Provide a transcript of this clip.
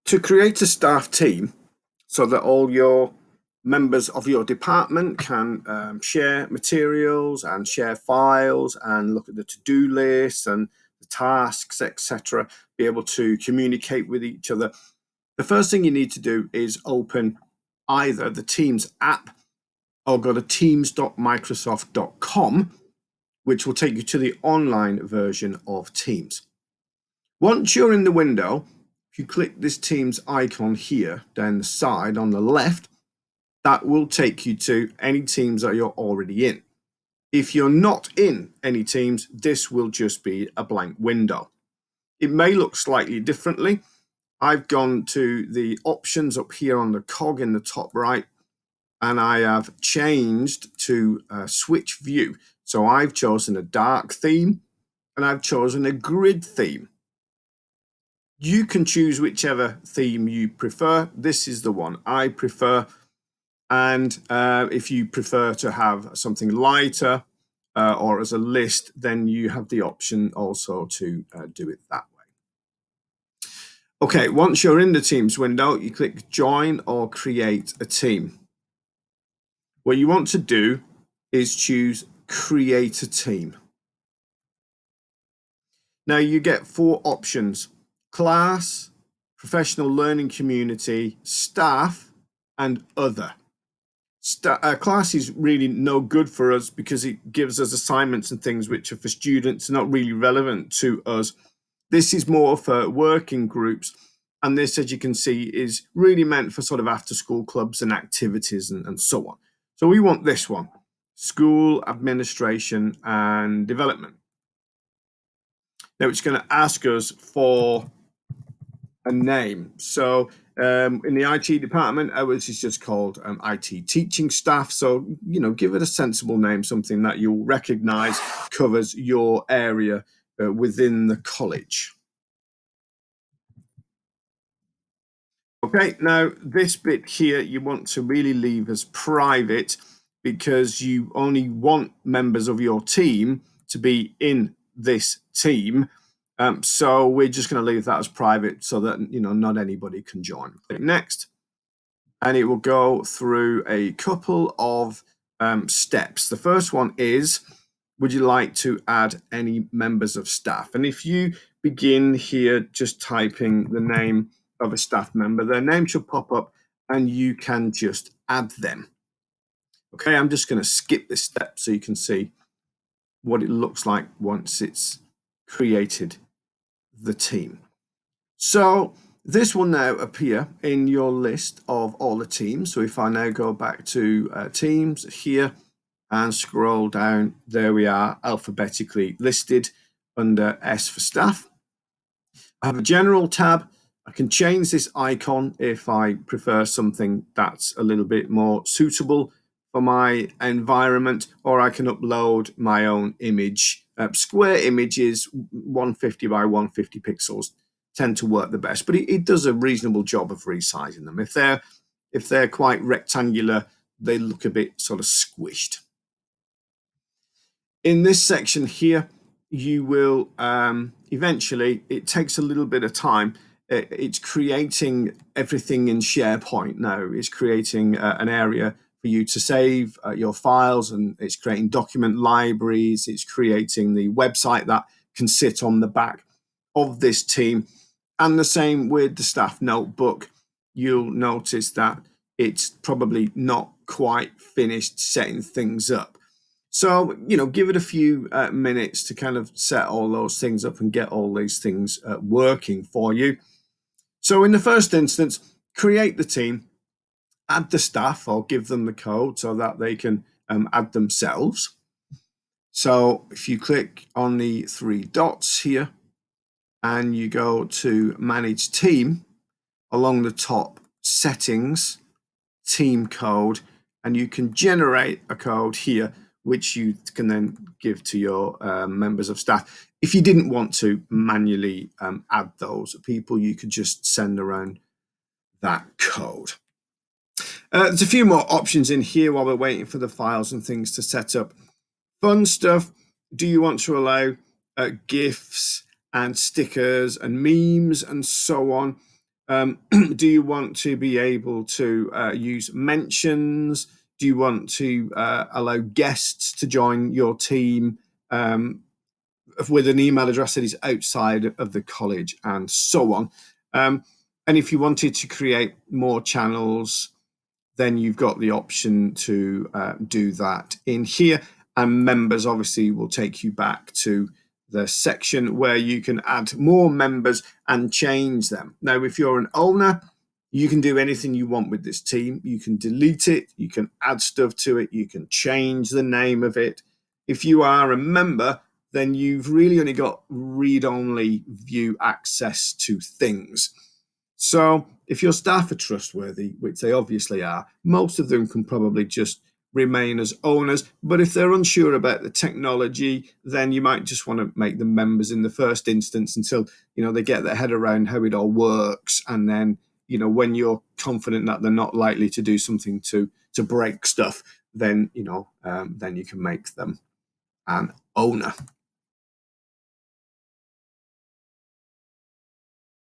To create a staff team so that all your members of your department can share materials and share files and look at the to-do lists and the tasks, etc., be able to communicate with each other. The first thing you need to do is open either the Teams app or go to teams.microsoft.com, which will take you to the online version of Teams. Once you're in the window, if you click this Teams icon here down the side on the left, that will take you to any Teams that you're already in. If you're not in any Teams, this will just be a blank window. It may look slightly differently. I've gone to the options up here on the cog in the top right, and I have changed to switch view. So I've chosen a dark theme and I've chosen a grid theme. You can choose whichever theme you prefer. This is the one I prefer. And if you prefer to have something lighter or as a list, then you have the option also to do it that way. Okay, once you're in the Teams window, you click Join or Create a Team. What you want to do is choose Create a Team. Now you get 4 options: class, professional learning community, staff, and other. Class is really no good for us because it gives us assignments and things which are for students, not really relevant to us. This is more for working groups, and this, as you can see, is really meant for sort of after school clubs and activities and so on. So we want this one: school administration and development. Now it's going to ask us for a name. So in the IT department, ours is just called IT teaching staff. So, give it a sensible name, something that you'll recognize covers your area within the college. Okay, now this bit here you want to really leave as private because you only want members of your team to be in this team. So we're just going to leave that as private so that not anybody can join. Click next, and it will go through a couple of steps. The first one is, would you like to add any members of staff? And if you begin here just typing the name of a staff member, their name should pop up and you can just add them. Okay, I'm just going to skip this step so you can see what it looks like once it's created the team. So this will now appear in your list of all the teams. So if I now go back to teams here and scroll down, there we are, alphabetically listed under S for staff. I have a general tab. I can change this icon if I prefer something that's a little bit more suitable for my environment, or I can upload my own image. Square images, 150 by 150 pixels, tend to work the best, but it does a reasonable job of resizing them. If they're quite rectangular, they look a bit sort of squished. In this section here, you will eventually, it takes a little bit of time. It's creating everything in SharePoint now. It's creating an area for you to save your files, and it's creating document libraries. It's creating the website that can sit on the back of this team. And the same with the staff notebook. You'll notice that it's probably not quite finished setting things up. So, give it a few minutes to kind of set all those things up and get all these things working for you. So in the first instance, create the team, add the staff, or give them the code so that they can add themselves. So if you click on the 3 dots here and you go to Manage Team, along the top, Settings, Team Code, and you can generate a code here which you can then give to your members of staff. If you didn't want to manually add those people, you could just send around that code. There's a few more options in here while we're waiting for the files and things to set up. Fun stuff. Do you want to allow GIFs and stickers and memes and so on? Do you want to be able to use mentions? Do you want to allow guests to join your team with an email address that is outside of the college, and so on? And if you wanted to create more channels, then you've got the option to do that in here. And members obviously will take you back to the section where you can add more members and change them. Now, if you're an owner, you can do anything you want with this team. You can delete it, you can add stuff to it, you can change the name of it. If you are a member, then you've really only got read-only view access to things. So if your staff are trustworthy, which they obviously are, most of them can probably just remain as owners. But if they're unsure about the technology, then you might just want to make them members in the first instance until they get their head around how it all works. And then when you're confident that they're not likely to do something to break stuff, then then you can make them an owner.